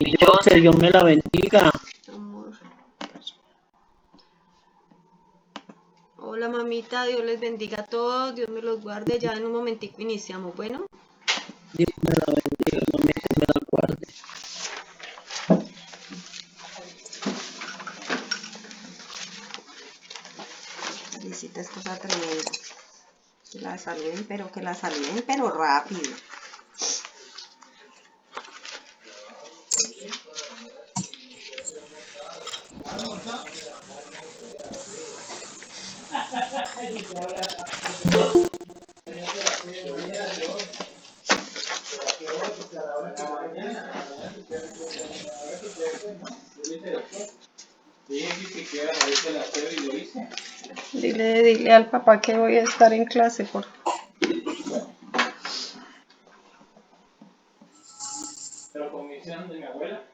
Y yo, Dios me la bendiga. Amor. Hola mamita, Dios les bendiga a todos, Dios me los guarde. Ya en un momentico iniciamos, bueno. Dios me la bendiga, mamita, me la guarde. Visita es cosa tremenda. Que la saluden, pero rápido. Dile al papá que voy a estar en clase, por favor. ¿Pero comisión de mi abuela?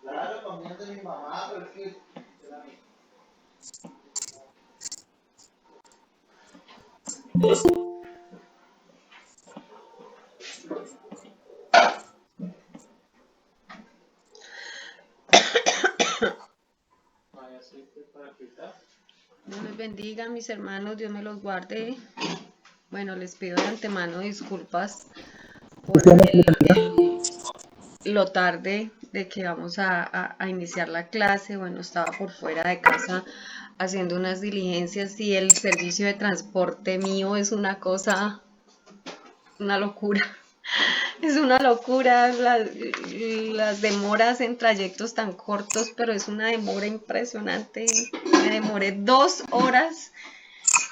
Claro, comisión de mi mamá, pero es que... Dios les bendiga, mis hermanos, Dios me los guarde. Bueno, les pido de antemano disculpas por lo tarde de que vamos a iniciar la clase. Bueno, estaba por fuera de casa haciendo unas diligencias y el servicio de transporte mío es una cosa, una locura. Es una locura las demoras en trayectos tan cortos, pero es una demora impresionante. Me demoré 2 horas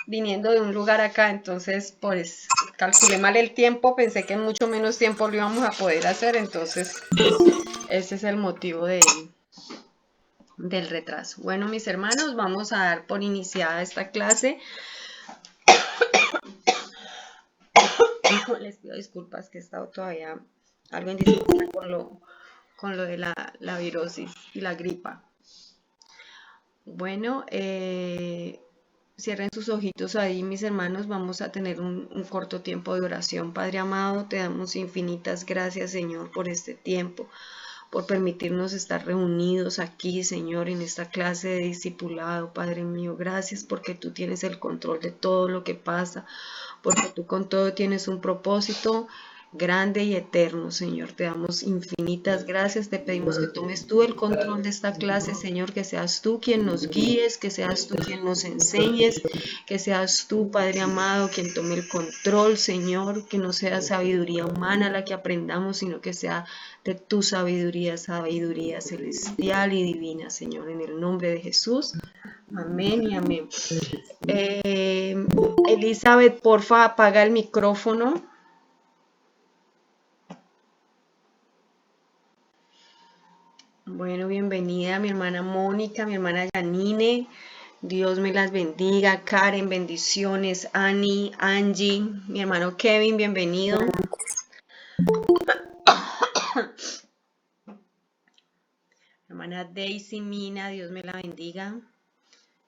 viniendo de un lugar acá, entonces pues calculé mal el tiempo, pensé que en mucho menos tiempo lo íbamos a poder hacer, entonces ese es el motivo del retraso. Bueno, mis hermanos, vamos a dar por iniciada esta clase. Les pido disculpas que he estado todavía algo indispuesta con lo de la virosis y la gripa. Bueno, cierren sus ojitos ahí, mis hermanos. Vamos a tener un corto tiempo de oración. Padre amado, te damos infinitas gracias, Señor, por este tiempo, por permitirnos estar reunidos aquí, Señor, en esta clase de discipulado. Padre mío, gracias porque tú tienes el control de todo lo que pasa, porque tú con todo tienes un propósito grande y eterno, Señor. Te damos infinitas gracias, te pedimos que tomes tú el control de esta clase, Señor, que seas tú quien nos guíes, que seas tú quien nos enseñes, que seas tú, Padre amado, quien tome el control, Señor, que no sea sabiduría humana la que aprendamos, sino que sea de tu sabiduría, sabiduría celestial y divina, Señor, en el nombre de Jesús. Amén y amén. Elizabeth, porfa, apaga el micrófono. Bueno, bienvenida mi hermana Mónica, mi hermana Janine. Dios me las bendiga. Karen, bendiciones. Annie, Angie, mi hermano Kevin, bienvenido. Hermana Daisy Mina, Dios me la bendiga.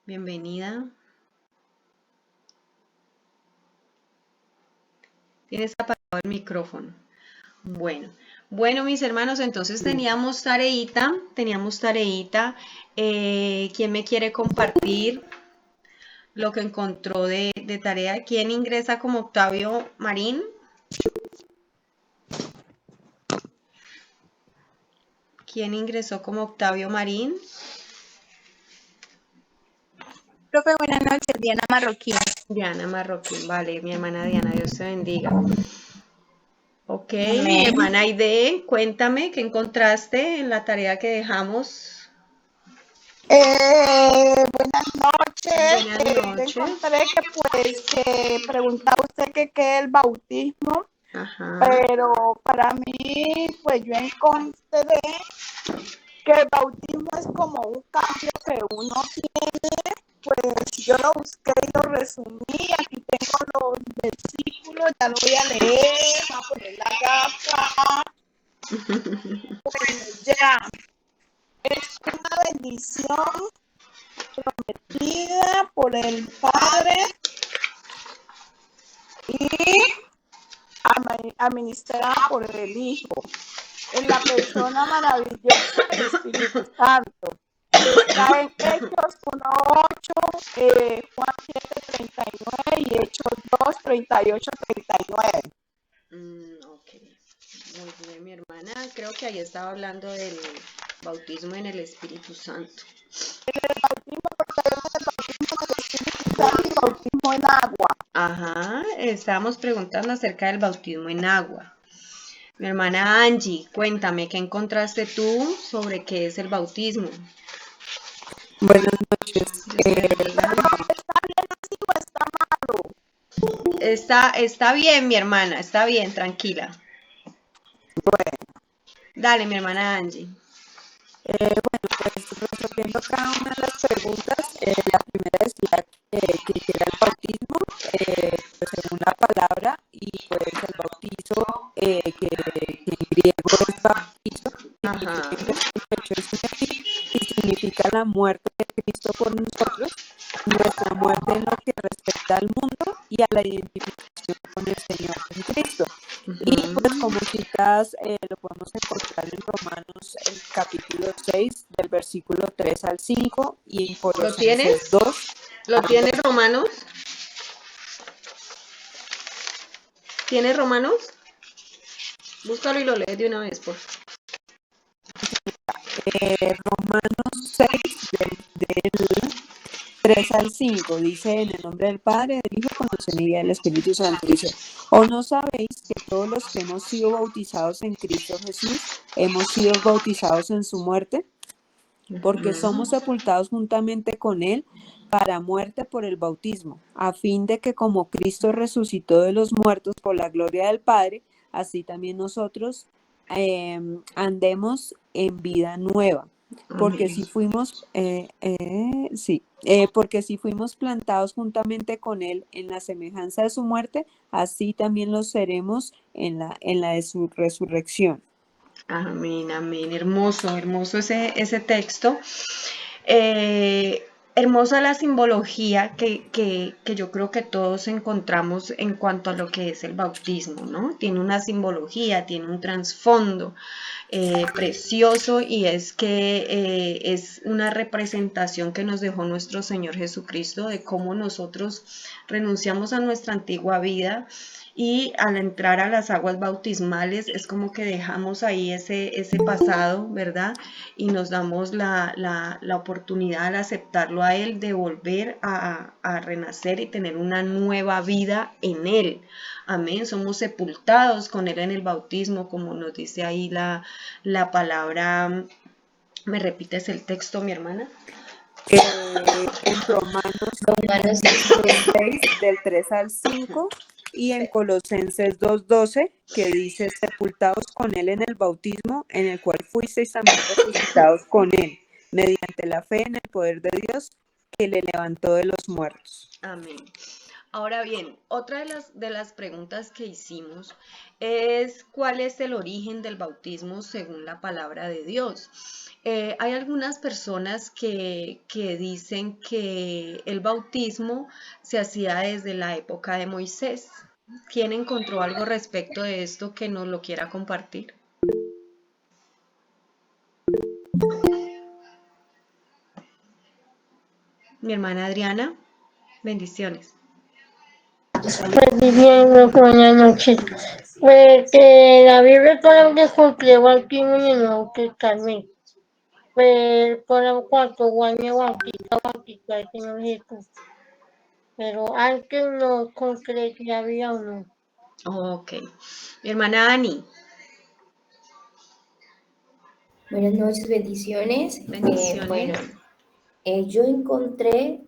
Bienvenida. Tienes apagado el micrófono. Bueno, mis hermanos, entonces teníamos tareita. ¿Quién me quiere compartir lo que encontró de tarea? ¿Quién ingresa como Octavio Marín? ¿Quién ingresó como Octavio Marín? Profe, buenas noches, Diana Marroquín. Diana Marroquín, vale, mi hermana Diana, Dios te bendiga. Ok, Amén. mi hermana Aide, cuéntame qué encontraste en la tarea que dejamos. Buenas noches. Buenas noches. Encontré que preguntaba usted qué es el bautismo. Ajá. Pero para mí, pues yo encontré que el bautismo es como un cambio que uno tiene. Pues yo lo busqué y lo resumí. Aquí tengo los versículos, ya lo voy a leer, voy a poner la gafa. Pues ya, es una bendición prometida por el Padre y administrada por el Hijo. en la persona maravillosa del Espíritu Santo. Está en Hechos 1:8, Juan 7:39 y Hechos 2:38-39. Ok, muy bien, mi hermana. Creo que ahí estaba hablando del bautismo en el Espíritu Santo. El bautismo, porque vemos el bautismo en el Espíritu Santo y bautismo en agua. Ajá, estábamos preguntando acerca del bautismo en agua. Mi hermana Angie, cuéntame, ¿qué encontraste tú sobre qué es el bautismo? Buenas noches. Dios te bendiga. ¿Está bien así o está malo? Está bien, mi hermana, está bien, tranquila. Bueno, Dale, mi hermana Angie. Pues resolviendo cada una de las preguntas, la primera decía que era el bautismo, pues según la palabra, y pues el bautizo, que en griego es bautizo, Ajá. y significa la muerte de Cristo por nosotros, nuestra muerte en lo que respecta al mundo y a la identificación con el Señor Jesucristo. Y pues como citas lo podemos encontrar en Romanos el capítulo 6 del versículo 3 al 5 y en Colosenses 2. ¿Lo tienes, Romanos? ¿Tienes Romanos? Búscalo y lo lees de una vez, por favor. Romanos 6 del 3 al 5 dice: en el nombre del Padre, del Hijo, con la semilla del Espíritu Santo. Dice: ¿o no sabéis que todos los que hemos sido bautizados en Cristo Jesús hemos sido bautizados en su muerte? Porque somos sepultados juntamente con Él para muerte por el bautismo, a fin de que como Cristo resucitó de los muertos por la gloria del Padre, así también nosotros andemos en vida nueva. Porque si fuimos, porque si fuimos plantados juntamente con Él en la semejanza de su muerte, así también lo seremos en la de su resurrección. Amén, amén. Hermoso, hermoso ese texto. Hermosa la simbología que yo creo que todos encontramos en cuanto a lo que es el bautismo, ¿no? Tiene una simbología, tiene un trasfondo precioso, y es que es una representación que nos dejó nuestro Señor Jesucristo de cómo nosotros renunciamos a nuestra antigua vida. Y al entrar a las aguas bautismales es como que dejamos ahí ese pasado, ¿verdad? Y nos damos la oportunidad al aceptarlo a Él de volver a renacer y tener una nueva vida en Él. Amén. Somos sepultados con Él en el bautismo, como nos dice ahí la palabra. ¿Me repites el texto, mi hermana? En Romanos 6, del 3 al 5, y en Colosenses 2:12, que dice: sepultados con Él en el bautismo, en el cual fuisteis también resucitados con Él, mediante la fe en el poder de Dios, que le levantó de los muertos. Amén. Ahora bien, otra de las preguntas que hicimos es: ¿cuál es el origen del bautismo según la palabra de Dios? Hay algunas personas que dicen que el bautismo se hacía desde la época de Moisés. ¿Quién encontró algo respecto de esto que nos lo quiera compartir? Mi hermana Adriana, bendiciones. Pues bien, buenas noches. Pues que la Biblia solamente cumplió bautismo en el Nuevo Testamento. Pues por cuanto Juan me bautizó al Señor Jesús. Pero antes no concreté si había o no. Ok. Mi hermana Ani. Buenas noches, bendiciones. Bendiciones. Yo encontré,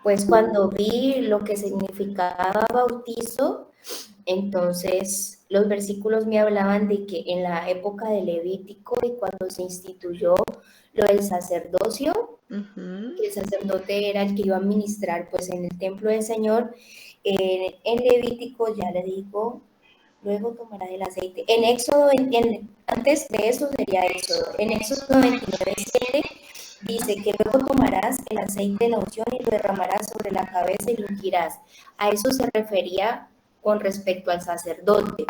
pues cuando vi lo que significaba bautizo, entonces los versículos me hablaban de que en la época de Levítico y cuando se instituyó lo del sacerdocio, que el sacerdote era el que iba a ministrar pues en el templo del Señor, en Levítico, ya le digo, luego tomará del aceite. En Éxodo, antes de eso sería Éxodo. En Éxodo 29:7 dice que luego tomarás el aceite de la unción y lo derramarás sobre la cabeza y lo ungirás. A eso se refería con respecto al sacerdote.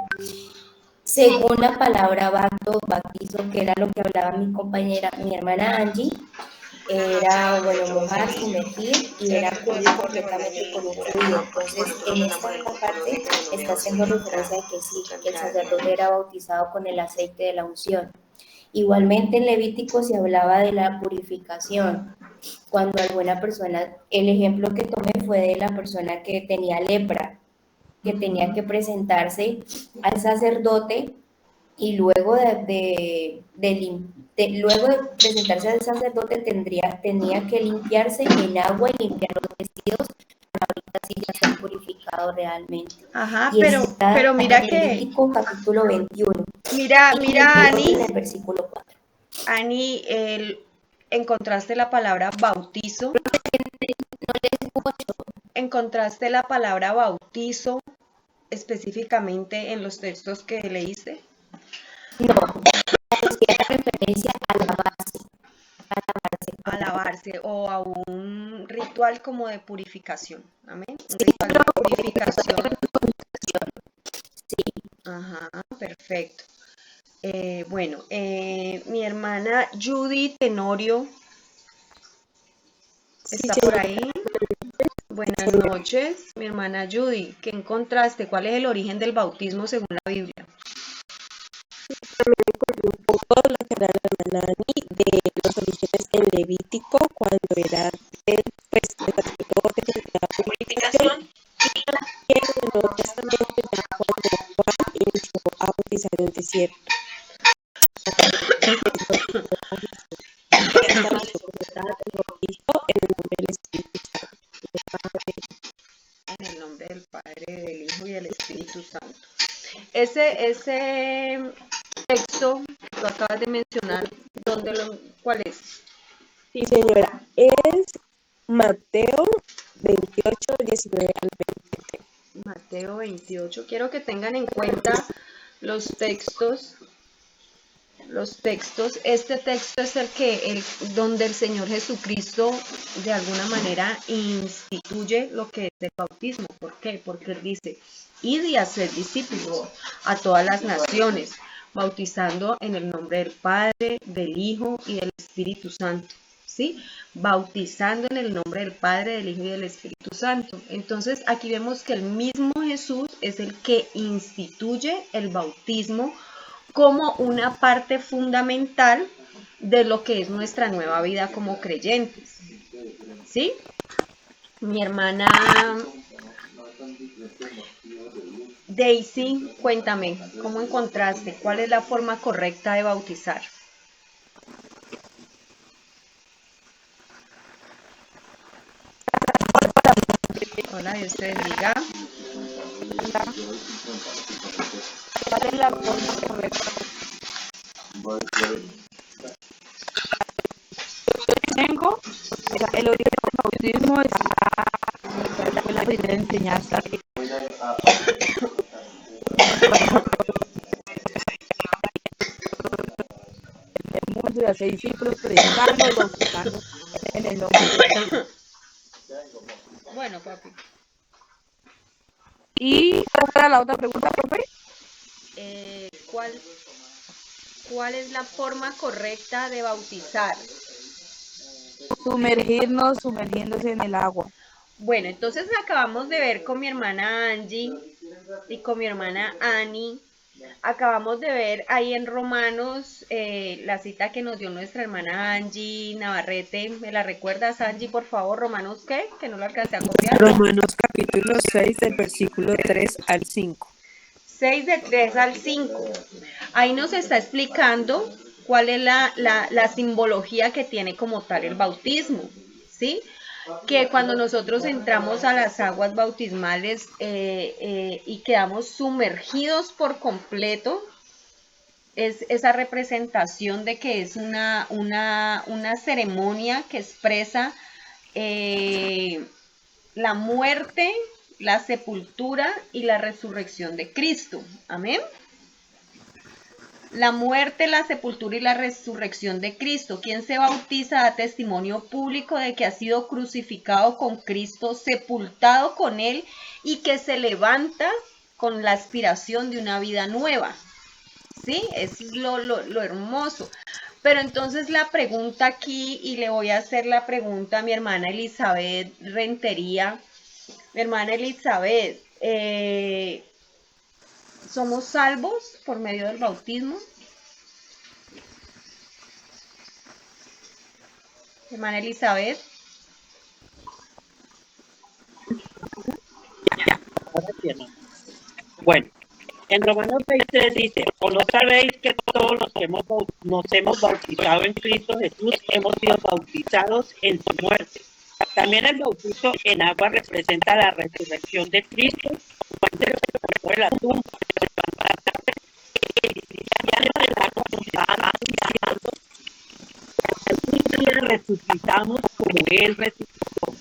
Según la palabra bautizo, que era lo que hablaba mi compañera, mi hermana Angie, era, bueno, mojar, sumergir y era cubrir completamente con un fluido. Entonces, en esta misma parte está haciendo referencia a que sí, que el sacerdote era bautizado con el aceite de la unción. Igualmente en Levítico se hablaba de la purificación. Cuando alguna persona, el ejemplo que tomé fue de la persona que tenía lepra, que tenía que presentarse al sacerdote y luego luego de presentarse al sacerdote tenía que limpiarse en agua y limpiar los vestidos para ahorita sí ya ser purificado realmente. Ajá, Y está pero mira en que, Levítico capítulo 21 mira, y mira, en Ani, el versículo 4. Ani, encontraste la palabra bautizo, encontraste la palabra bautizo específicamente en los textos que leíste. No, hacía referencia a A lavarse o a un ritual como de purificación. Amén. Un ritual de purificación. Sí. Ajá, perfecto. Bueno, mi hermana Judy Tenorio está por ahí. Buenas noches, mi hermana Judy. ¿Qué encontraste? ¿Cuál es el origen del bautismo según la Biblia? Un poco lo que habla la hermana Ani de los orígenes en Levítico, cuando era pues el sacerdote que hacía la purificación, y en el Nuevo Testamento ya cuando Juan inició a bautizar en el desierto. Estableció como tal el bautismo en el nombre del Espíritu Santo, del Padre. En el nombre del Padre, del Hijo y del Espíritu Santo. Ese texto que tú acabas de mencionar, ¿cuál es? Sí, señora, es Mateo 28, 19 al 20. Mateo 28. Quiero que tengan en cuenta los textos. Este texto es donde el Señor Jesucristo de alguna manera instituye lo que es el bautismo. ¿Por qué? Porque Él dice, id y haced discípulos a todas las naciones, bautizando en el nombre del Padre, del Hijo y del Espíritu Santo. ¿Sí? Bautizando en el nombre del Padre, del Hijo y del Espíritu Santo. Entonces aquí vemos que el mismo Jesús es el que instituye el bautismo como una parte fundamental de lo que es nuestra nueva vida como creyentes. ¿Sí? Mi hermana Daisy, cuéntame, ¿cómo encontraste? ¿Cuál es la forma correcta de bautizar? Hola, Dios te bendiga. ¿Cuál es la forma correcta? Tengo, o sea, el origen del bautismo fue la primera enseñanza que el mundo y hacer discípulos, predicando y bautizando en el nombre de Jesús. Bueno, papi. ¿Y cuál era la otra pregunta, profe? ¿Cuál es la forma correcta de bautizar? Sumergiéndose en el agua. Bueno, entonces acabamos de ver con mi hermana Angie y con mi hermana Annie. Acabamos de ver ahí en Romanos la cita que nos dio nuestra hermana Angie Navarrete. ¿Me la recuerdas, Angie, por favor? ¿Romanos qué? Que no lo alcancé a copiar. Romanos capítulo 6 del versículo 3 al 5. 6 de 3 al 5. Ahí nos está explicando cuál es la simbología que tiene como tal el bautismo, ¿sí? Que cuando nosotros entramos a las aguas bautismales y quedamos sumergidos por completo, es esa representación de que es una ceremonia que expresa la muerte, la sepultura y la resurrección de Cristo. Amén. La muerte, la sepultura y la resurrección de Cristo. Quien se bautiza da testimonio público de que ha sido crucificado con Cristo, sepultado con Él y que se levanta con la aspiración de una vida nueva. ¿sí? Eso es lo hermoso. Pero entonces la pregunta aquí, y le voy a hacer la pregunta a mi hermana Elizabeth Rentería. Mi hermana Elizabeth, ¿somos salvos por medio del bautismo? Hermana Elizabeth. Ahora sí, hermano. Bueno, en Romanos 6:3 dice, ¿o no sabéis que todos los que nos hemos bautizado en Cristo Jesús hemos sido bautizados en su muerte? También el bautizo en agua representa la resurrección de Cristo cuando se sacó de la tumba. Resucitamos como Él resucitó.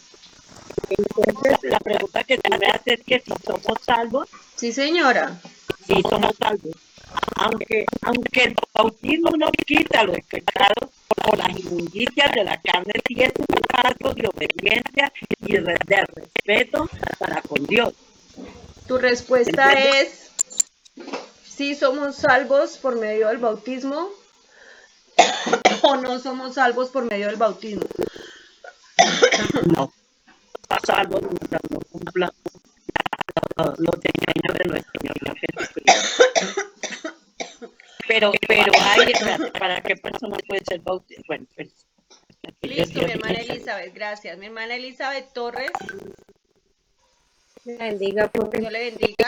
Entonces, la pregunta que tú me haces es que si somos salvos. Sí, señora. Sí, somos salvos. Aunque el bautismo no quita los pecados o las inmundicias de la carne, sí es un paso de obediencia y de respeto para con Dios. Tu respuesta es, ¿sí somos salvos por medio del bautismo o no somos salvos por medio del bautismo? No, salvos mientras no cumpla los designios de nuestro Señor Jesucristo. Pero hay, ¿para qué persona puede ser bautizada? Bueno, pues, listo, mi hermana Elizabeth, gracias. Mi hermana Elizabeth Torres. Me bendiga, profe. Dios le bendiga.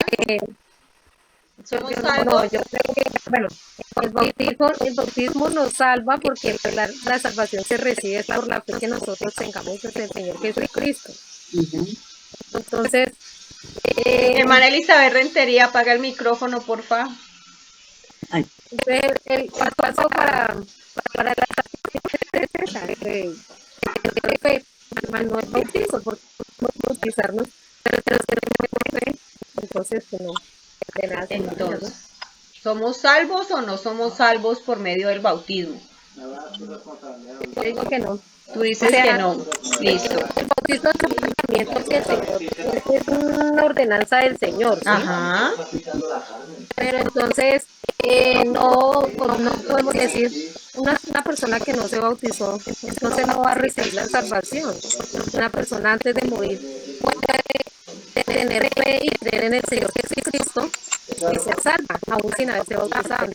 ¿Somos No, salvos? yo creo que, bueno, el bautismo nos salva porque pues, la salvación se recibe por la fe que nosotros tengamos en el Señor Jesucristo. Entonces, hermana Elizabeth Rentería, apaga el micrófono, porfa. El paso para la salvación es fe, no es bautizo, porque bautizarnos, entonces que no. Entonces, ¿somos salvos o no somos salvos por medio del bautismo? Yo digo que no. Tú dices que no. Listo. El bautismo es un mandamiento del Señor, es una ordenanza del Señor, ¿sí? Ajá. Pero entonces no podemos decir una persona que no se bautizó, entonces no va a recibir la salvación. Una persona antes de morir puede tener fe y creer en el Señor Jesucristo y ser salva, aún sin haberse bautizado.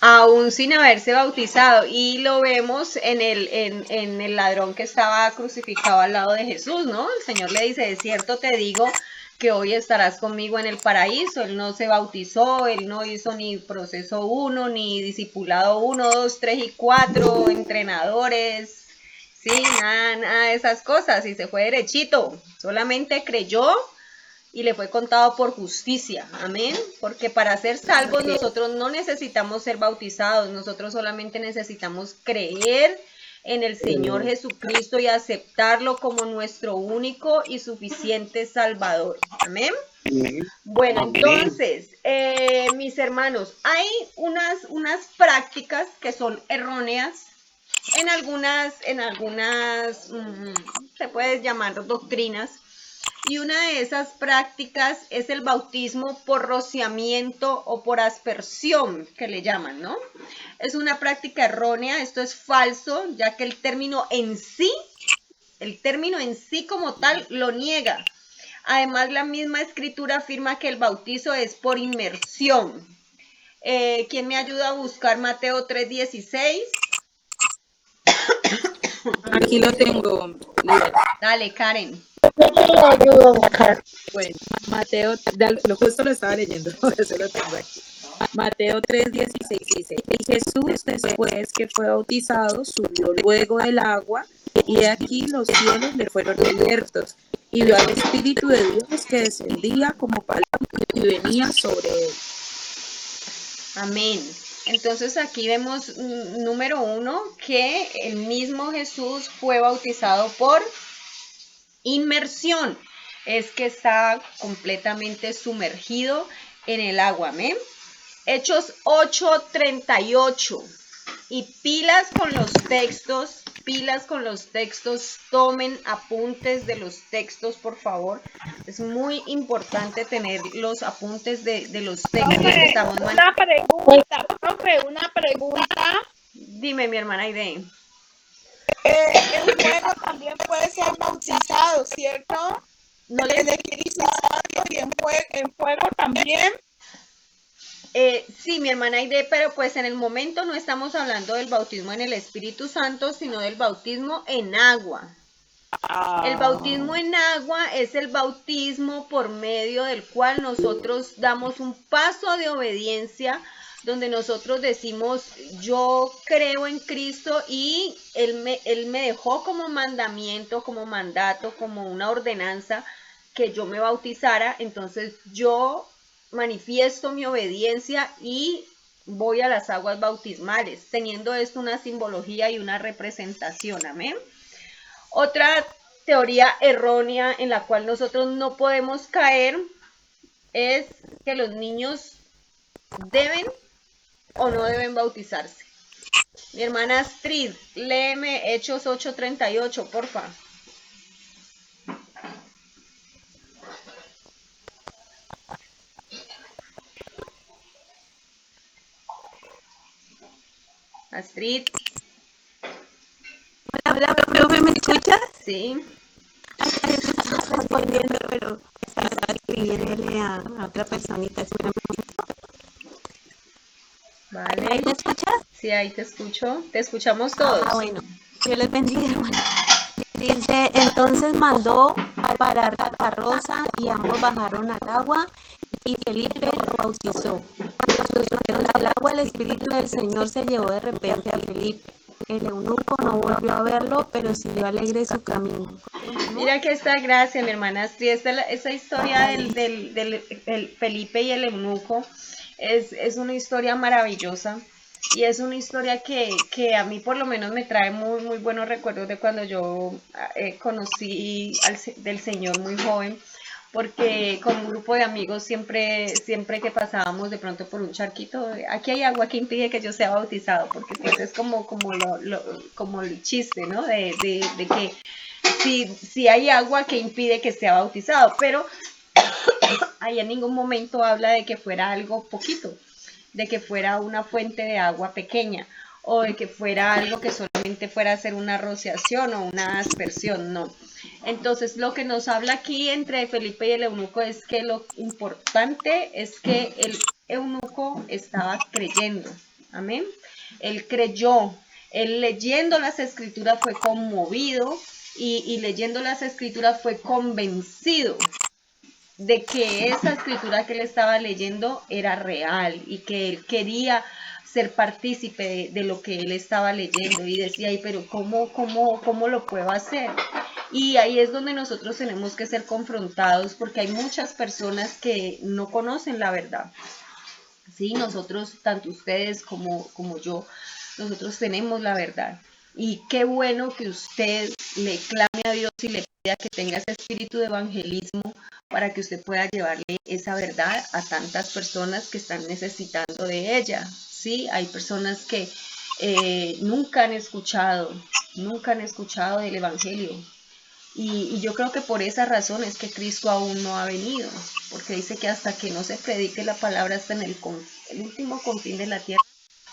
Aún sin haberse bautizado. Y lo vemos en el ladrón que estaba crucificado al lado de Jesús, ¿no? El Señor le dice, de cierto te digo que hoy estarás conmigo en el paraíso. Él no se bautizó, él no hizo ni proceso 1, ni discipulado 1, 2, 3 y 4, entrenadores, sí, nada de esas cosas, y se fue derechito, solamente creyó y le fue contado por justicia, amén, porque para ser salvos nosotros no necesitamos ser bautizados, nosotros solamente necesitamos creer en el Señor Jesucristo y aceptarlo como nuestro único y suficiente Salvador, amén. Bueno, entonces, mis hermanos, hay unas prácticas que son erróneas en algunas, se puede llamar doctrinas, y una de esas prácticas es el bautismo por rociamiento o por aspersión, que le llaman, ¿no? Es una práctica errónea, esto es falso, ya que el término en sí como tal lo niega. Además, la misma escritura afirma que el bautizo es por inmersión. ¿Quién me ayuda a buscar Mateo 3:16? Aquí lo tengo. Dale, Karen. Bueno, Mateo, justo lo estaba leyendo, por eso lo tengo aquí. Mateo 3:16 dice, y Jesús, después que fue bautizado, subió luego del agua, y aquí los cielos le fueron abiertos, y vio al Espíritu de Dios que descendía como paloma y venía sobre él. Amén. Entonces aquí vemos, número 1, que el mismo Jesús fue bautizado por inmersión. Es que está completamente sumergido en el agua, amén. Hechos 8:38. Y pilas con los textos, pilas con los textos, tomen apuntes de los textos, por favor. Es muy importante tener los apuntes de los textos que estamos manejando. Profe, una pregunta. Dime, mi hermana Aide. El fuego también puede ser bautizado, ¿cierto? No En el Espíritu Santo y en fuego también. Sí, mi hermana Aide, pero pues en el momento no estamos hablando del bautismo en el Espíritu Santo, sino del bautismo en agua. El bautismo en agua es el bautismo por medio del cual nosotros damos un paso de obediencia, donde nosotros decimos, yo creo en Cristo y Él me dejó como mandamiento, como mandato, como una ordenanza que yo me bautizara, entonces yo manifiesto mi obediencia y voy a las aguas bautismales, teniendo esto una simbología y una representación, amén. Otra teoría errónea en la cual nosotros no podemos caer es que los niños deben o no deben bautizarse. Mi hermana Astrid, léeme Hechos 8:38, porfa. Astrid. Hola, profe, ¿me escuchas? Sí. Estaba respondiendo, pero estaba escribiéndole a otra personita. Vale. ¿Ahí me escuchas? Sí, ahí te escucho. Te escuchamos todos. Ah, bueno. Dios les bendiga, hermano. Dice, entonces mandó parar la carroza y ambos bajaron al agua y Felipe lo bautizó. Cuando subieron al agua, el Espíritu del Señor se llevó de repente a Felipe. El eunuco no volvió a verlo, pero siguió alegre su camino. Mira que esta gracia, mi hermana Astrid, esta historia del Felipe y el eunuco es una historia maravillosa y es una historia que a mí por lo menos me trae muy, muy buenos recuerdos de cuando yo conocí del Señor muy joven, porque con un grupo de amigos siempre que pasábamos de pronto por un charquito, aquí hay agua que impide que yo sea bautizado, porque pues es como el chiste, ¿no? De que si hay agua que impide que sea bautizado, pero ahí en ningún momento habla de que fuera algo poquito, de que fuera una fuente de agua pequeña o de que fuera algo que solamente fuera a ser una rociación o una aspersión, no. Entonces lo que nos habla aquí entre Felipe y el eunuco es que lo importante es que el eunuco estaba creyendo, amén. Él creyó, él leyendo las escrituras fue conmovido y leyendo las escrituras fue convencido de que esa escritura que él estaba leyendo era real y que él quería ser partícipe de lo que él estaba leyendo y decía, ay, pero ¿cómo lo puedo hacer? Y ahí es donde nosotros tenemos que ser confrontados porque hay muchas personas que no conocen la verdad. Sí, nosotros, tanto ustedes como yo, nosotros tenemos la verdad. Y qué bueno que usted le clame a Dios y le pida que tenga ese espíritu de evangelismo para que usted pueda llevarle esa verdad a tantas personas que están necesitando de ella. Sí, hay personas que nunca han escuchado del evangelio. Y yo creo que por esa razón es que Cristo aún no ha venido, porque dice que hasta que no se predique la palabra hasta en el último confín de la tierra,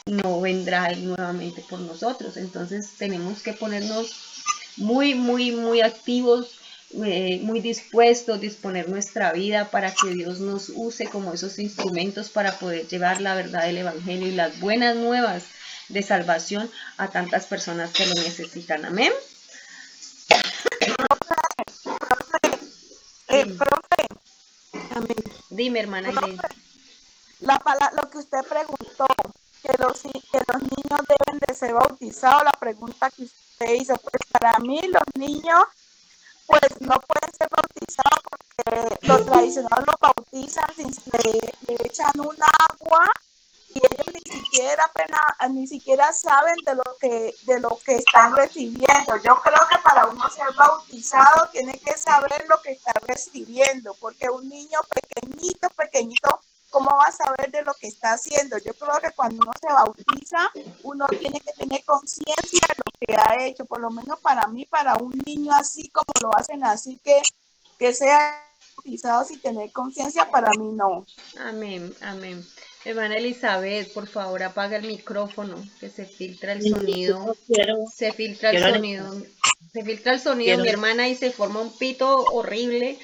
no vendrá Él nuevamente por nosotros. Entonces tenemos que ponernos muy, muy, muy activos, muy dispuestos, disponer nuestra vida para que Dios nos use como esos instrumentos para poder llevar la verdad del Evangelio y las buenas nuevas de salvación a tantas personas que lo necesitan. Amén. Profe, Dime, hermana Irene. lo que usted preguntó, que los niños deben de ser bautizados, la pregunta que usted hizo, pues para mí los niños pues no pueden ser bautizados porque lo tradicional los bautizan, le echan un agua y ellos ni siquiera saben de lo que están recibiendo. Yo creo que para uno ser bautizado tiene que saber lo que está recibiendo, porque un niño pequeñito, ¿cómo va a saber de lo que está haciendo? Yo creo que cuando uno se bautiza, uno tiene que tener conciencia de lo que ha hecho, por lo menos para mí, para un niño así como lo hacen, así que sea bautizado sin tener conciencia, para mí no. Amén, amén. Hermana Elizabeth, por favor, apaga el micrófono, que se filtra el sonido. Se filtra el sonido. Se filtra el sonido, mi hermana, y se forma un pito horrible.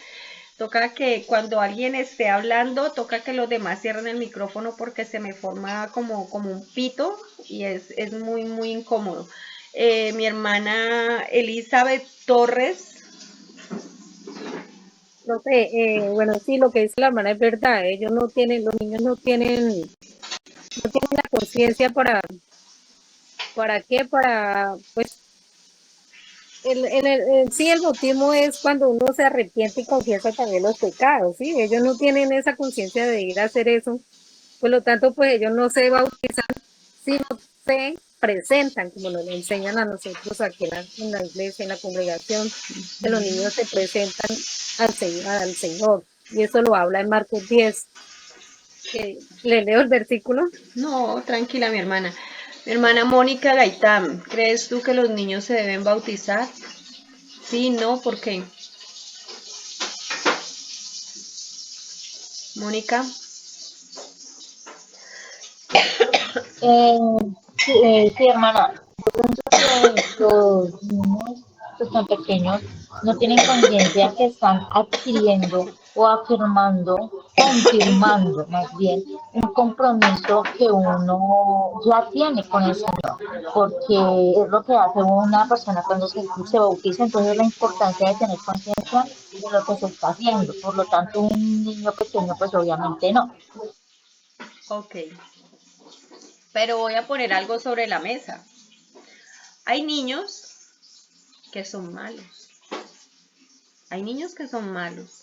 Toca que cuando alguien esté hablando, toca que los demás cierren el micrófono porque se me forma como un pito y es muy, muy incómodo. Mi hermana Elizabeth Torres. No sé, bueno, sí, lo que dice la hermana es verdad, ellos no tienen, los niños no tienen la conciencia ¿para qué? Para, pues, sí, el bautismo es cuando uno se arrepiente y confiesa también los pecados, ¿sí? Ellos no tienen esa conciencia de ir a hacer eso, por lo tanto, pues ellos no se bautizan, sino se presentan, como nos lo enseñan a nosotros aquí en la iglesia, en la congregación, que los niños se presentan al Señor, y eso lo habla en Marcos 10. ¿Le leo el versículo? No, tranquila, mi hermana. Mi hermana Mónica Gaitán, ¿crees tú que los niños se deben bautizar? Sí, no, ¿por qué? Mónica. Sí, hermana, yo pienso que los niños que están pequeños no tienen conciencia que están adquiriendo o afirmando, confirmando más bien un compromiso que uno ya tiene con el Señor, porque es lo que hace una persona cuando se bautiza, entonces la importancia de tener conciencia de lo que se está haciendo, por lo tanto un niño pequeño pues obviamente no. Ok, pero voy a poner algo sobre la mesa. Hay niños que son malos. Hay niños que son malos.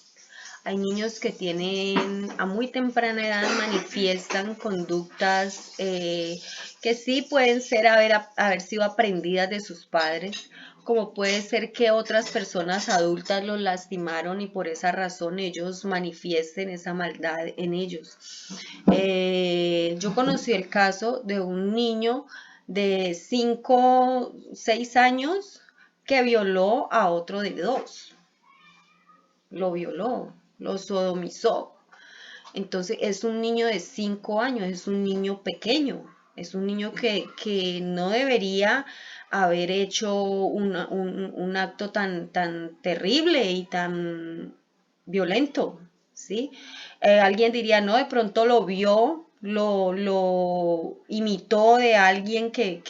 Hay niños que tienen a muy temprana edad manifiestan conductas que sí pueden ser haber sido aprendidas de sus padres, como puede ser que otras personas adultas los lastimaron y por esa razón ellos manifiesten esa maldad en ellos. Yo conocí el caso de un niño de 5, 6 años que violó a otro de 2. Lo violó, lo sodomizó. Entonces es un niño de 5 años, es un niño pequeño, es un niño que no debería haber hecho un acto tan terrible y tan violento, ¿sí? Alguien diría, no, de pronto lo vio, lo imitó de alguien que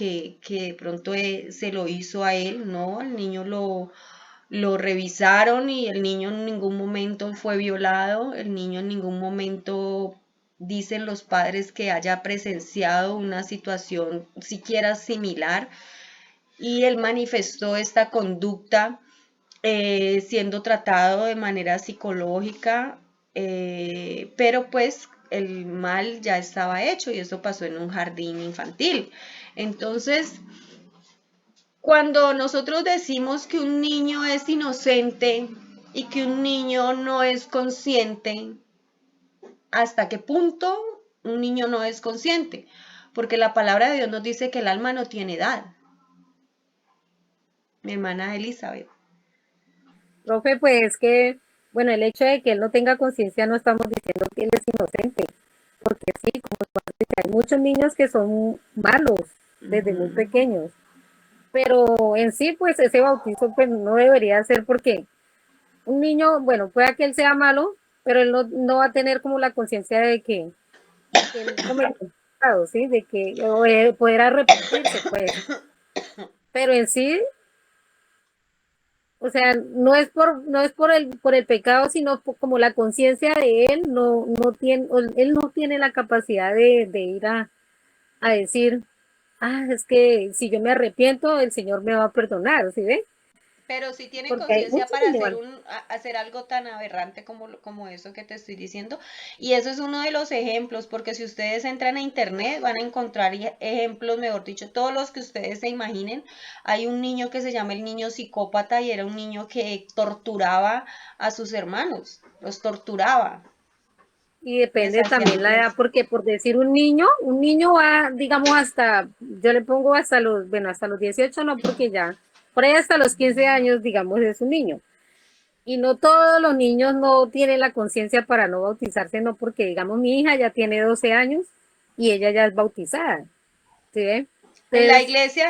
de pronto se lo hizo a él, no, el niño lo revisaron y el niño en ningún momento fue violado, el niño en ningún momento dicen los padres que haya presenciado una situación siquiera similar y él manifestó esta conducta siendo tratado de manera psicológica, pero pues el mal ya estaba hecho y eso pasó en un jardín infantil. Entonces, cuando nosotros decimos que un niño es inocente y que un niño no es consciente, ¿hasta qué punto un niño no es consciente? Porque la palabra de Dios nos dice que el alma no tiene edad. Mi hermana Elizabeth. Profe, pues que, bueno, el hecho de que él no tenga conciencia no estamos diciendo que él es inocente, porque sí, como hay muchos niños que son malos desde muy pequeños, pero en sí, pues ese bautizo pues no debería ser porque un niño, bueno, puede que él sea malo, pero él no va a tener como la conciencia de que él cometió un pecado, ¿sí? De que poder arrepentirse, pues, pero en sí, o sea, no es por el pecado, sino como la conciencia de él él no tiene la capacidad de ir a decir, es que si yo me arrepiento, el Señor me va a perdonar, ¿sí ve? Pero si tienen Porque hay conciencia muchos para niños. hacer algo tan aberrante como eso que te estoy diciendo. Y eso es uno de los ejemplos, porque si ustedes entran a internet van a encontrar ejemplos, mejor dicho, todos los que ustedes se imaginen. Hay un niño que se llama el niño psicópata y era un niño que torturaba a sus hermanos, los torturaba. Y depende hacia la también la edad, iglesia. porque por decir un niño va, digamos, hasta, yo le pongo hasta hasta los 18 no, porque ya, por ahí hasta los 15 años, digamos, es un niño. Y no todos los niños no tienen la conciencia para no bautizarse, no, porque digamos mi hija ya tiene 12 años y ella ya es bautizada, ¿sí ve? Entonces,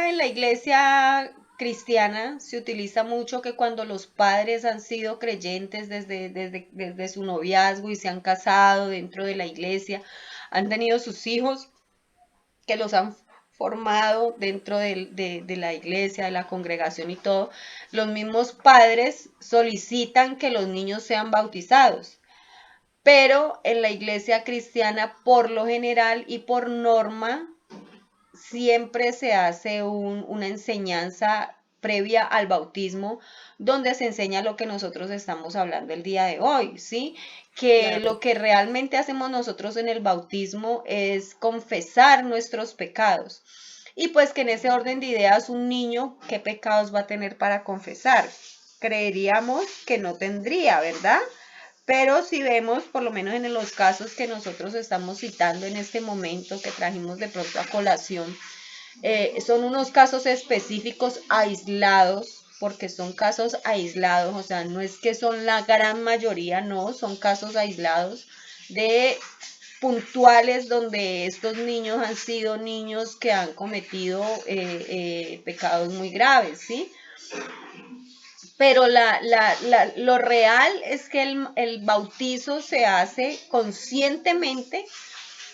En la iglesia cristiana se utiliza mucho que cuando los padres han sido creyentes desde su noviazgo y se han casado dentro de la iglesia, han tenido sus hijos que los han formado dentro de la iglesia, de la congregación y todo, los mismos padres solicitan que los niños sean bautizados. Pero en la iglesia cristiana, por lo general y por norma, siempre se hace una enseñanza previa al bautismo, donde se enseña lo que nosotros estamos hablando el día de hoy, ¿sí? Que claro, lo que realmente hacemos nosotros en el bautismo es confesar nuestros pecados. Y pues que en ese orden de ideas, un niño, ¿qué pecados va a tener para confesar? Creeríamos que no tendría, ¿verdad? Pero si vemos, por lo menos en los casos que nosotros estamos citando en este momento, que trajimos de pronto a colación, son unos casos específicos aislados, porque son casos aislados, o sea, no es que son la gran mayoría, no, son casos aislados de puntuales donde estos niños han sido niños que han cometido pecados muy graves, ¿sí? Pero lo real es que el bautizo se hace conscientemente.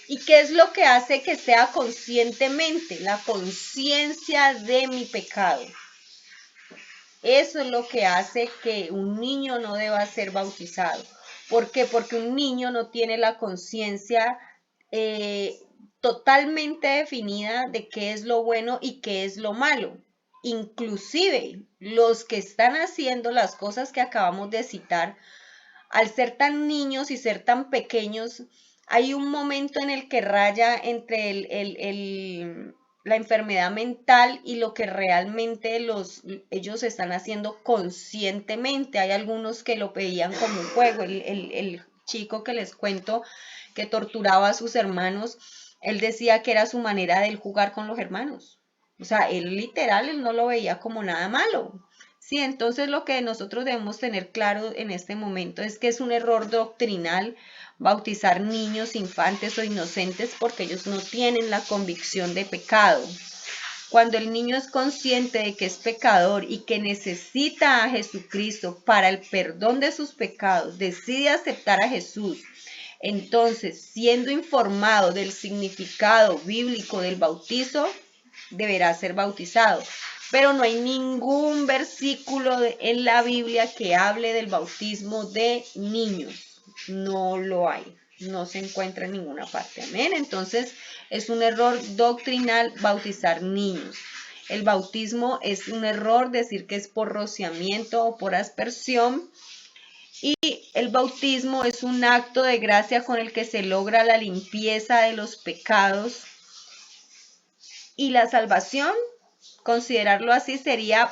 ¿Y qué es lo que hace que sea conscientemente? La conciencia de mi pecado. Eso es lo que hace que un niño no deba ser bautizado. ¿Por qué? Porque un niño no tiene la conciencia totalmente definida de qué es lo bueno y qué es lo malo. Inclusive los que están haciendo las cosas que acabamos de citar, al ser tan niños y ser tan pequeños, hay un momento en el que raya entre la enfermedad mental y lo que realmente ellos están haciendo conscientemente. Hay algunos que lo veían como un juego. El chico que les cuento que torturaba a sus hermanos, él decía que era su manera de él jugar con los hermanos. O sea, él no lo veía como nada malo. Sí, entonces lo que nosotros debemos tener claro en este momento es que es un error doctrinal bautizar niños, infantes o inocentes porque ellos no tienen la convicción de pecado. Cuando el niño es consciente de que es pecador y que necesita a Jesucristo para el perdón de sus pecados, decide aceptar a Jesús. Entonces, siendo informado del significado bíblico del bautizo, deberá ser bautizado. Pero no hay ningún versículo en la Biblia que hable del bautismo de niños. No lo hay. No se encuentra en ninguna parte. Amén. Entonces, es un error doctrinal bautizar niños. El bautismo es un error decir que es por rociamiento o por aspersión. Y el bautismo es un acto de gracia con el que se logra la limpieza de los pecados. Y la salvación, considerarlo así, sería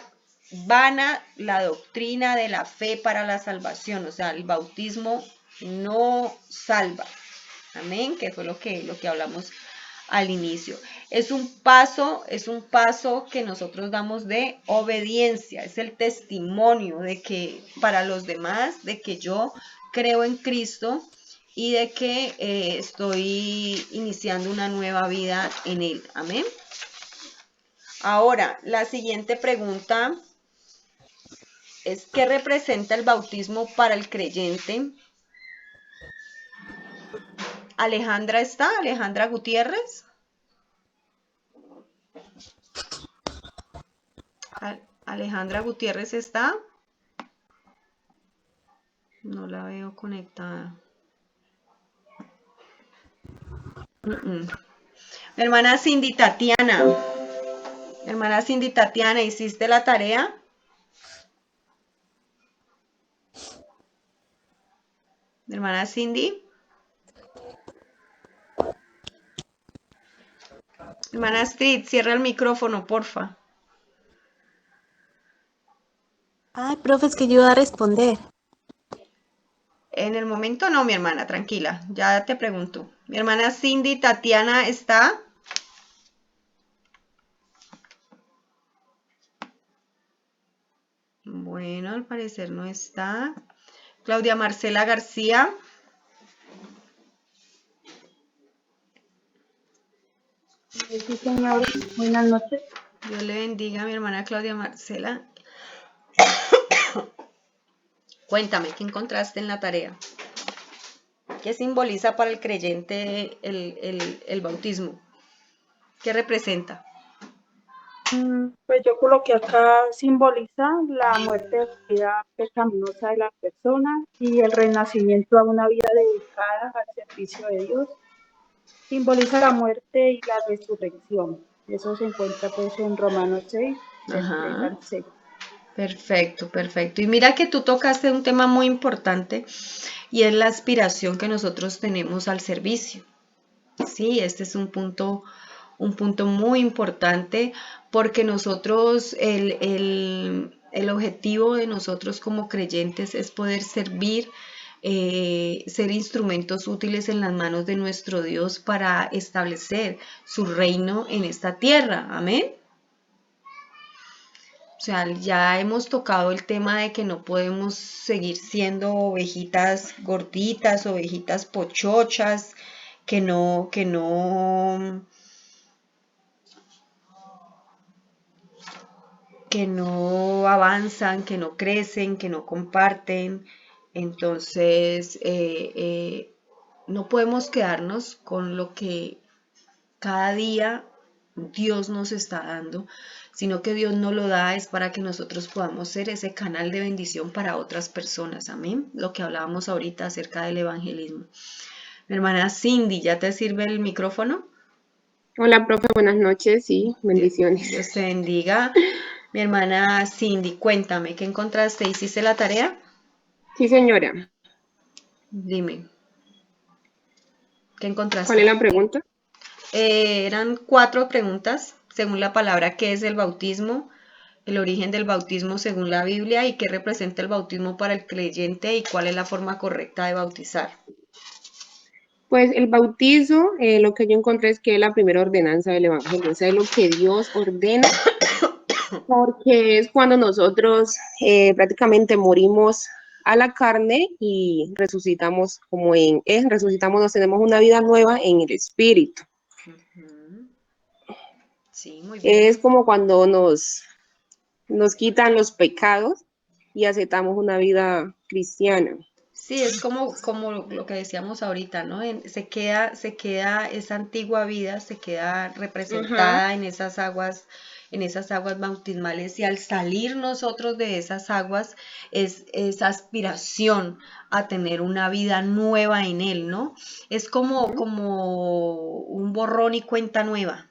vana la doctrina de la fe para la salvación. O sea, el bautismo no salva. Amén, que fue lo que hablamos al inicio. Es un paso que nosotros damos de obediencia. Es el testimonio de que para los demás, de que yo creo en Cristo y de que estoy iniciando una nueva vida en Él. Amén. Ahora, la siguiente pregunta es: ¿qué representa el bautismo para el creyente? Alejandra está, Alejandra Gutiérrez. Alejandra Gutiérrez está. No la veo conectada. Mi hermana Cindy Tatiana. Hermana Cindy Tatiana, ¿hiciste la tarea? Hermana Cindy. Hermana Astrid, cierra el micrófono, porfa. Ay, profe, es que yo iba a responder. En el momento no, mi hermana, tranquila, ya te pregunto. Mi hermana Cindy Tatiana está. Bueno, al parecer no está. Claudia Marcela García. Sí, señor. Buenas noches. Dios le bendiga a mi hermana Claudia Marcela. Cuéntame, ¿qué encontraste en la tarea? ¿Qué simboliza para el creyente el bautismo? ¿Qué representa? Pues yo coloqué acá, simboliza la muerte de la vida pecaminosa de la persona y el renacimiento a una vida dedicada al servicio de Dios. Simboliza la muerte y la resurrección. Eso se encuentra pues en Romanos 6, del 3 Ajá. al 6. Perfecto, perfecto. Y mira que tú tocaste un tema muy importante y es la aspiración que nosotros tenemos al servicio. Sí, este es un punto muy importante porque nosotros, el objetivo de nosotros como creyentes es poder servir, ser instrumentos útiles en las manos de nuestro Dios para establecer su reino en esta tierra. Amén. O sea, ya hemos tocado el tema de que no podemos seguir siendo ovejitas gorditas, ovejitas pochochas, que no avanzan, que no crecen, que no comparten. Entonces, no podemos quedarnos con lo que cada día Dios nos está dando, sino que Dios no lo da es para que nosotros podamos ser ese canal de bendición para otras personas. Amén. Lo que hablábamos ahorita acerca del evangelismo. Mi hermana Cindy, ¿ya te sirve el micrófono? Hola, profe, buenas noches y bendiciones. Dios te bendiga. Mi hermana Cindy, cuéntame, ¿qué encontraste? ¿Hiciste la tarea? Sí, señora. Dime, ¿qué encontraste? ¿Cuál es la pregunta? Eran 4 preguntas, según la palabra, ¿qué es el bautismo? El origen del bautismo según la Biblia y qué representa el bautismo para el creyente y cuál es la forma correcta de bautizar. Pues el bautizo, lo que yo encontré es que es la primera ordenanza del Evangelio, o sea, es lo que Dios ordena, porque es cuando nosotros prácticamente morimos a la carne y resucitamos resucitamos, nos tenemos una vida nueva en el Espíritu. Sí, muy bien. Es como cuando nos quitan los pecados y aceptamos una vida cristiana. Sí, es como lo que decíamos ahorita, ¿no? Se queda esa antigua vida, se queda representada en esas aguas bautismales y al salir nosotros de esas aguas es esa aspiración a tener una vida nueva en Él, ¿no? Es como un borrón y cuenta nueva,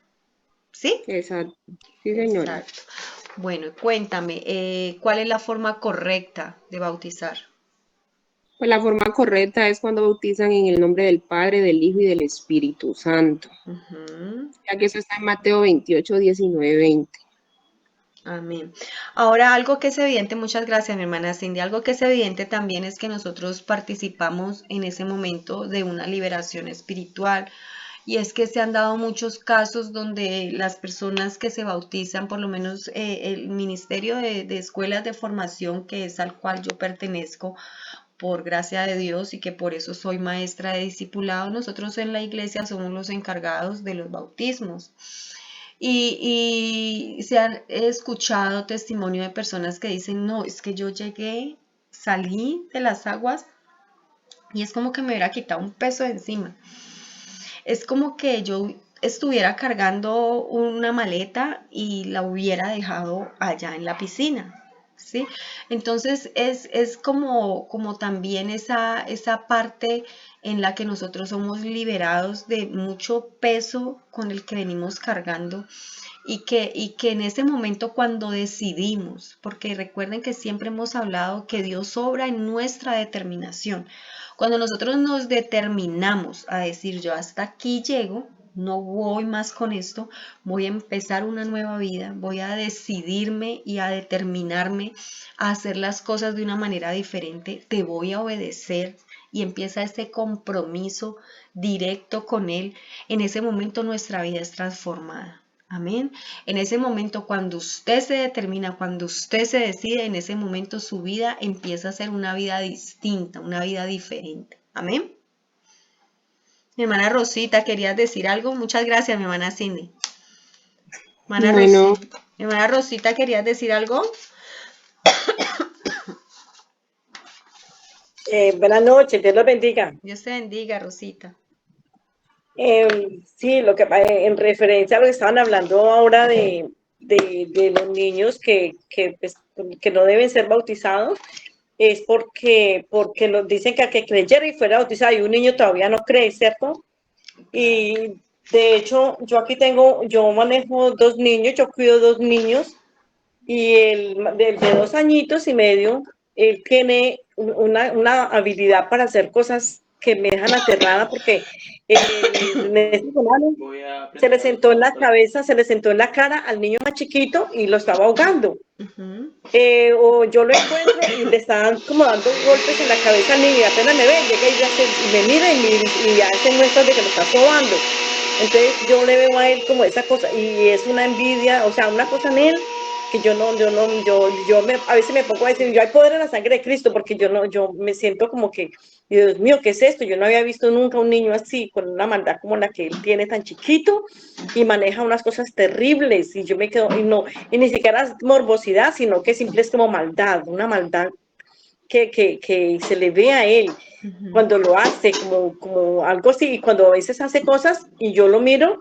¿sí? Exacto, sí, señora. Exacto. Bueno, cuéntame, ¿cuál es la forma correcta de bautizar? Pues la forma correcta es cuando bautizan en el nombre del Padre, del Hijo y del Espíritu Santo. Ya que eso está en Mateo 28, 19, 20. Amén. Ahora, algo que es evidente, muchas gracias, mi hermana Cindy, algo que es evidente también es que nosotros participamos en ese momento de una liberación espiritual. Y es que se han dado muchos casos donde las personas que se bautizan, por lo menos el Ministerio de Escuelas de Formación, que es al cual yo pertenezco, por gracia de Dios y que por eso soy maestra de discipulado, nosotros en la iglesia somos los encargados de los bautismos. Y se han escuchado testimonio de personas que dicen, no, es que yo llegué, salí de las aguas y es como que me hubiera quitado un peso de encima. Es como que yo estuviera cargando una maleta y la hubiera dejado allá en la piscina. ¿Sí? Entonces es como también esa parte en la que nosotros somos liberados de mucho peso con el que venimos cargando y que en ese momento cuando decidimos, porque recuerden que siempre hemos hablado que Dios obra en nuestra determinación, cuando nosotros nos determinamos a decir yo hasta aquí llego, no voy más con esto, voy a empezar una nueva vida, voy a decidirme y a determinarme a hacer las cosas de una manera diferente, te voy a obedecer y empieza este compromiso directo con Él, en ese momento nuestra vida es transformada. Amén. En ese momento, cuando usted se determina, cuando usted se decide, en ese momento su vida empieza a ser una vida distinta, una vida diferente. Amén. Mi hermana Rosita, ¿querías decir algo? Muchas gracias, mi hermana Cindy. Bueno, Mi hermana Rosita, ¿querías decir algo? Buenas noches, Dios los bendiga. Dios te bendiga, Rosita. Sí, en referencia a lo que estaban hablando ahora de los niños pues, que no deben ser bautizados, es porque nos dicen que a que creyera y fuera bautizado, y un niño todavía no cree, ¿cierto? Y de hecho, yo manejo 2 niños, yo cuido 2 niños, y el de 2 añitos y medio, él tiene una habilidad para hacer cosas que me dejan aterrada, porque en esta semana se le sentó en la cabeza, se le sentó en la cara al niño más chiquito y lo estaba ahogando. O yo lo encuentro y le estaban como dando golpes en la cabeza al niño, y apenas me ve, llega y me mira y hace muestras de que lo está sobando. Entonces yo le veo a él como esa cosa, y es una envidia, o sea, una cosa en él que a veces me pongo a decir, yo hay poder en la sangre de Cristo, porque yo me siento como que, Dios mío, ¿qué es esto? Yo no había visto nunca un niño así, con una maldad como la que él tiene, tan chiquito, y maneja unas cosas terribles, y yo me quedo, y ni siquiera es morbosidad, sino que simple es como maldad, una maldad que se le ve a él cuando lo hace, como algo así, y cuando a veces hace cosas, y yo lo miro,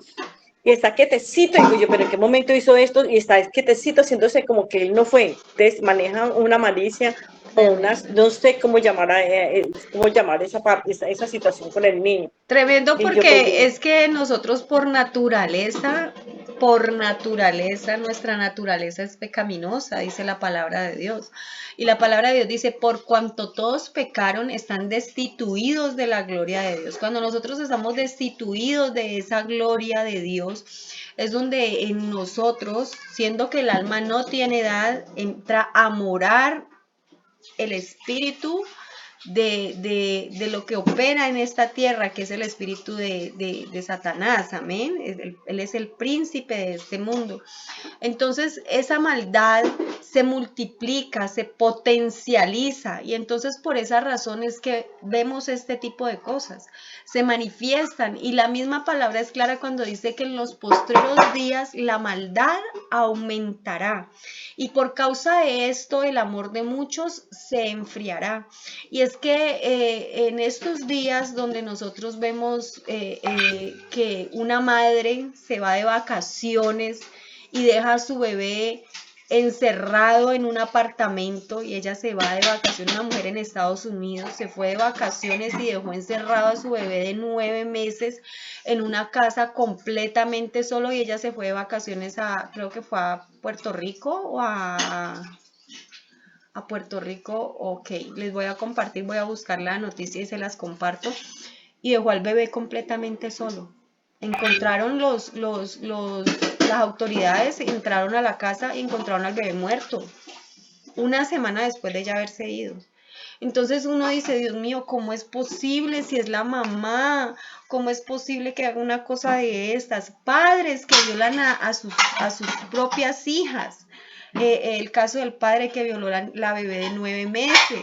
y está quietecito, y digo yo, pero ¿en qué momento hizo esto? Y está quietecito, haciéndose como que él no fue. Entonces maneja una malicia, o no sé cómo llamar esa parte, esa situación con el niño. Tremendo, Y yo, porque es que nosotros por naturaleza, nuestra naturaleza es pecaminosa, dice la palabra de Dios. Y la palabra de Dios dice, por cuanto todos pecaron, están destituidos de la gloria de Dios. Cuando nosotros estamos destituidos de esa gloria de Dios, es donde en nosotros, siendo que el alma no tiene edad, entra a morar el espíritu de lo que opera en esta tierra, que es el espíritu de Satanás, amén. Él es el príncipe de este mundo. Entonces esa maldad se multiplica, se potencializa, y entonces por esa razón es que vemos este tipo de cosas, se manifiestan, y la misma palabra es clara cuando dice que en los postreros días la maldad aumentará, y por causa de esto el amor de muchos se enfriará. Y es que en estos días donde nosotros vemos que una madre se va de vacaciones y deja a su bebé encerrado en un apartamento, y ella se va de vacaciones, una mujer en Estados Unidos se fue de vacaciones y dejó encerrado a su bebé de 9 meses en una casa completamente solo, y ella se fue de vacaciones creo que fue a Puerto Rico o a Puerto Rico, ok, les voy a compartir, voy a buscar la noticia y se las comparto, y dejó al bebé completamente solo. Encontraron las autoridades, entraron a la casa y encontraron al bebé muerto, una semana después de ya haberse ido. Entonces uno dice, Dios mío, ¿cómo es posible si es la mamá? ¿Cómo es posible que haga una cosa de estas? Padres que violan a sus propias hijas. El caso del padre que violó la bebé de 9 meses.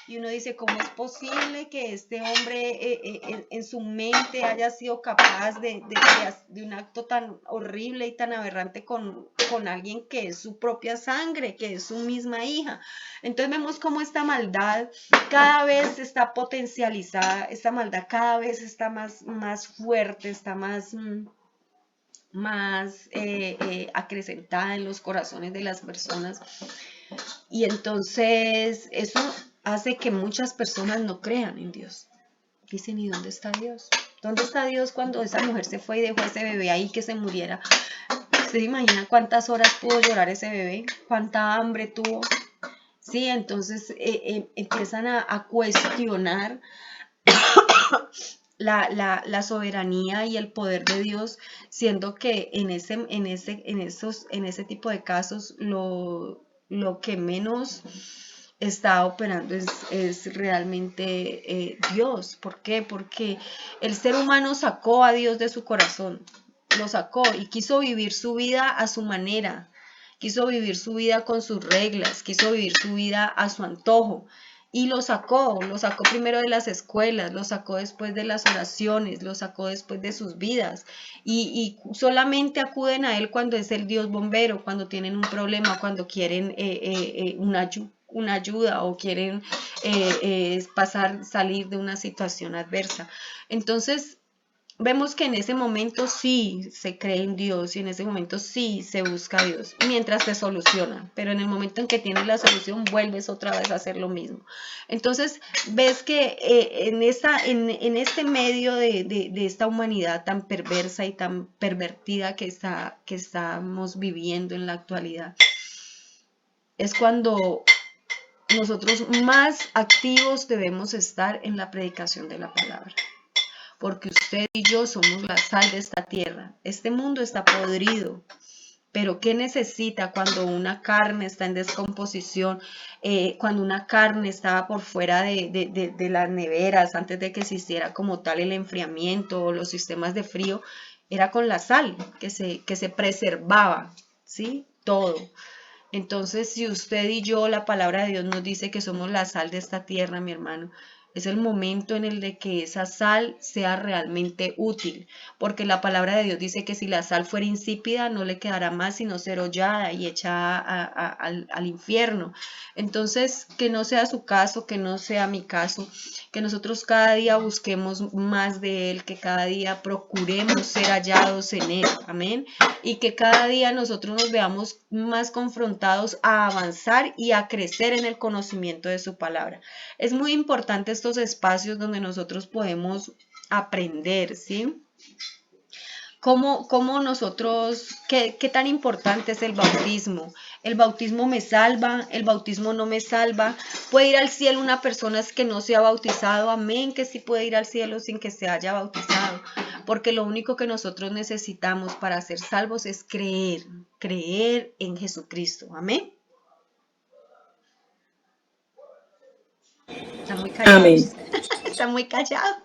Y uno dice, ¿cómo es posible que este hombre en su mente haya sido capaz de un acto tan horrible y tan aberrante con alguien que es su propia sangre, que es su misma hija? Entonces vemos cómo esta maldad cada vez está potencializada, esta maldad cada vez está más fuerte, está más acrecentada en los corazones de las personas, y entonces eso hace que muchas personas no crean en Dios. Dicen, ¿y dónde está Dios? ¿Dónde está Dios cuando esa mujer se fue y dejó a ese bebé ahí que se muriera? ¿Usted se imagina cuántas horas pudo llorar ese bebé? ¿Cuánta hambre tuvo? Sí, entonces empiezan a cuestionar la soberanía y el poder de Dios, siendo que en ese tipo de casos lo que menos está operando es realmente Dios. ¿Por qué? Porque el ser humano sacó a Dios de su corazón, lo sacó y quiso vivir su vida a su manera, quiso vivir su vida con sus reglas, quiso vivir su vida a su antojo. Y lo sacó primero de las escuelas, lo sacó después de las oraciones, lo sacó después de sus vidas. Y solamente acuden a Él cuando es el Dios bombero, cuando tienen un problema, cuando quieren una ayuda o quieren salir de una situación adversa. Entonces, vemos que en ese momento sí se cree en Dios y en ese momento sí se busca a Dios, mientras se soluciona, pero en el momento en que tienes la solución vuelves otra vez a hacer lo mismo. Entonces ves que en este medio de esta humanidad tan perversa y tan pervertida que estamos viviendo en la actualidad, es cuando nosotros más activos debemos estar en la predicación de la palabra. Porque usted y yo somos la sal de esta tierra. Este mundo está podrido, pero ¿qué necesita cuando una carne está en descomposición? Cuando una carne estaba por fuera de las neveras, antes de que existiera como tal el enfriamiento o los sistemas de frío, era con la sal que se preservaba, ¿sí? Todo. Entonces, si usted y yo, la palabra de Dios nos dice que somos la sal de esta tierra, mi hermano, es el momento en el de que esa sal sea realmente útil, porque la palabra de Dios dice que si la sal fuera insípida no le quedará más sino ser hollada y echada al infierno. Entonces, que no sea su caso, que no sea mi caso, que nosotros cada día busquemos más de Él, que cada día procuremos ser hallados en Él, amén, y que cada día nosotros nos veamos más confrontados a avanzar y a crecer en el conocimiento de su palabra. Es muy importante estos espacios donde nosotros podemos aprender, ¿sí? ¿Cómo nosotros, qué tan importante es el bautismo? ¿El bautismo me salva? ¿El bautismo no me salva? ¿Puede ir al cielo una persona que no se ha bautizado? Amén, que sí puede ir al cielo sin que se haya bautizado. Porque lo único que nosotros necesitamos para ser salvos es creer en Jesucristo. Amén. Están muy callados. Amén. Están muy callados.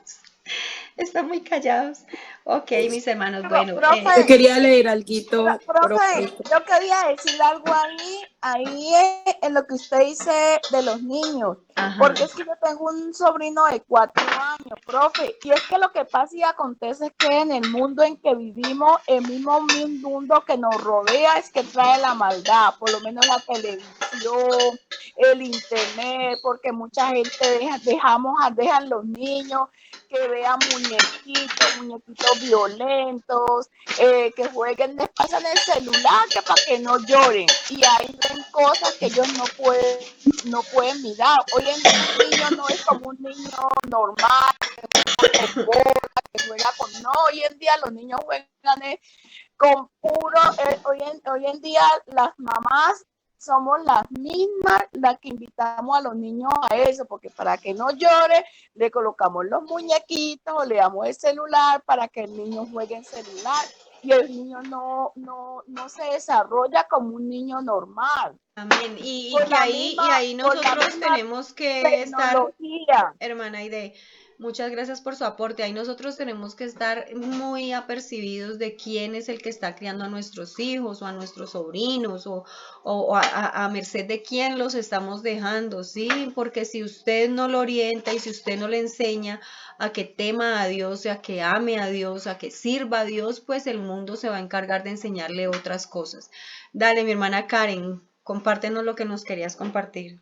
Están muy callados. Ok, mis hermanos, bueno. Yo quería leer alguito. Profe, yo quería decir algo ahí en lo que usted dice de los niños. Ajá. Porque es que yo tengo un sobrino de 4 años, profe, y es que lo que pasa y acontece es que en el mundo en que vivimos, el mismo mundo que nos rodea es que trae la maldad, por lo menos la televisión, el internet, porque mucha gente dejan los niños que vean muñequitos violentos, que jueguen, les pasan el celular que para que no lloren, y ahí ven cosas que ellos no pueden mirar. Hoy en día un niño no es como un niño normal, que juega con bola, que juega con... No, hoy en día los niños juegan con puro... hoy en día las mamás somos las mismas las que invitamos a los niños a eso, porque para que no llore, le colocamos los muñequitos o le damos el celular para que el niño juegue en celular. Y el niño no se desarrolla como un niño normal. Amén. Y ahí nosotros tenemos que estar, hermana Aide, muchas gracias por su aporte. Ahí nosotros tenemos que estar muy apercibidos de quién es el que está criando a nuestros hijos o a nuestros sobrinos o a merced de quién los estamos dejando, ¿sí? Porque si usted no lo orienta y si usted no le enseña a que tema a Dios, a que ame a Dios, a que sirva a Dios, pues el mundo se va a encargar de enseñarle otras cosas. Dale, mi hermana Karen, compártenos lo que nos querías compartir.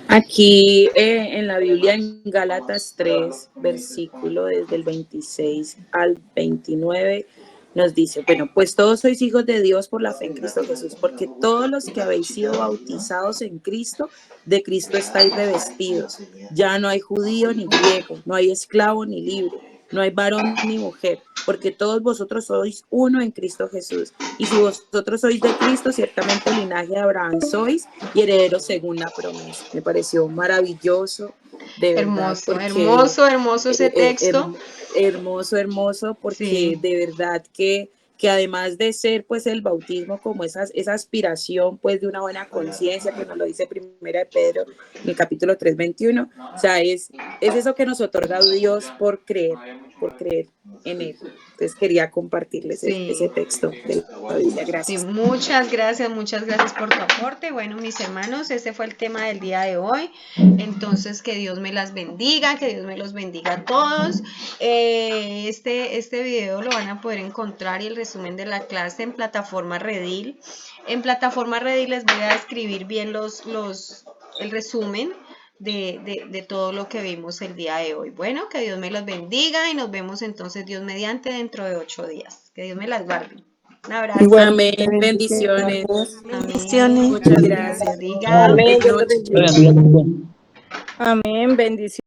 Aquí en la Biblia, en Gálatas 3, versículo desde el 26 al 29, nos dice, bueno, pues todos sois hijos de Dios por la fe en Cristo Jesús, porque todos los que habéis sido bautizados en Cristo, de Cristo estáis revestidos. Ya no hay judío ni griego, no hay esclavo ni libre, no hay varón ni mujer, porque todos vosotros sois uno en Cristo Jesús. Y si vosotros sois de Cristo, ciertamente el linaje de Abraham sois y herederos según la promesa. Me pareció maravilloso, de verdad. Hermoso ese texto. Hermoso, porque sí, de verdad que que además de ser pues el bautismo como esa aspiración pues de una buena conciencia, que nos lo dice Primera de Pedro en el capítulo 3:21, o sea, es eso que nos otorga Dios por creer en Él. Entonces quería compartirles ese texto de la Biblia. Gracias. Sí, muchas gracias por tu aporte. Bueno, mis hermanos, ese fue el tema del día de hoy. Entonces, que Dios me las bendiga, que Dios me los bendiga a todos. Este video lo van a poder encontrar y el resumen de la clase en plataforma Redil. En plataforma Redil les voy a escribir bien el resumen de todo lo que vimos el día de hoy. Bueno, que Dios me los bendiga y nos vemos entonces Dios mediante dentro de 8 días. Que Dios me las guarde. Un abrazo. Igualmente, bendiciones. Bendiciones. Muchas gracias. Bendiga. Amén. Dios los bendiga. Amén, bendiciones.